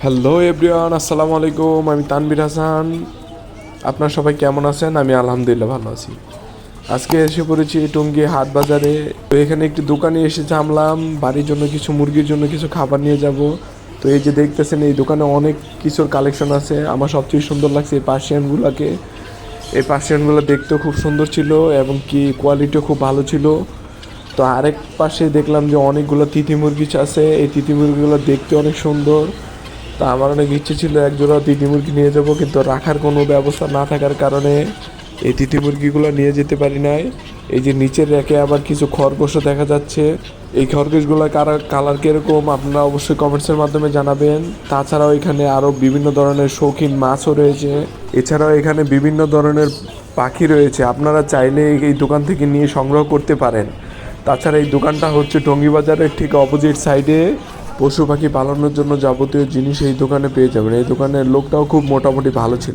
Hello everyone, আসসালামু আলাইকুম। আমি তানভীর হাসান। আপনার সবাই কেমন আছেন? আমি আলহামদুলিল্লাহ ভালো আছি। আজকে এসে পড়েছি টঙ্গী হাট বাজারে। তো এখানে একটি দোকানে এসে জানলাম বাড়ির জন্য কিছু, মুরগির জন্য কিছু খাবার নিয়ে যাব। তো এই যে দেখতেছেন, এই দোকানে অনেক কিছুর কালেকশন আছে। আমার সবচেয়ে সুন্দর লাগছে এই পার্সিয়ানগুলোকে। এই পার্সিয়ানগুলো দেখতেও খুব সুন্দর ছিল এবং কি কোয়ালিটিও খুব ভালো ছিল। তো আরেক পাশে দেখলাম যে অনেকগুলো তিথি মুরগি আছে। এই তিথি মুরগিগুলো দেখতে অনেক সুন্দর। তা আমার অনেক ইচ্ছে ছিল একজোড়া তিথি মুরগি নিয়ে যাব, কিন্তু রাখার কোনো ব্যবস্থা না থাকার কারণে এই তিথি মুরগিগুলো নিয়ে যেতে পারি নাই। এই যে নিচের রেখে আবার কিছু খরগোশও দেখা যাচ্ছে। এই খরগোশগুলোর কালার কীরকম আপনারা অবশ্যই কমেন্টসের মাধ্যমে জানাবেন। তাছাড়াও এখানে আরও বিভিন্ন ধরনের শৌখিন মাছও রয়েছে। এছাড়াও এখানে বিভিন্ন ধরনের পাখি রয়েছে, আপনারা চাইলে এই দোকান থেকে নিয়ে সংগ্রহ করতে পারেন। তাছাড়া এই দোকানটা হচ্ছে টঙ্গী বাজারের ঠিক অপোজিট সাইডে। পশু পাখি পালনের জন্য যাবতীয় জিনিস এই দোকানে পেয়ে যাবেন। এই দোকানের লোকটাও খুব মোটামুটি ভালো ছিল।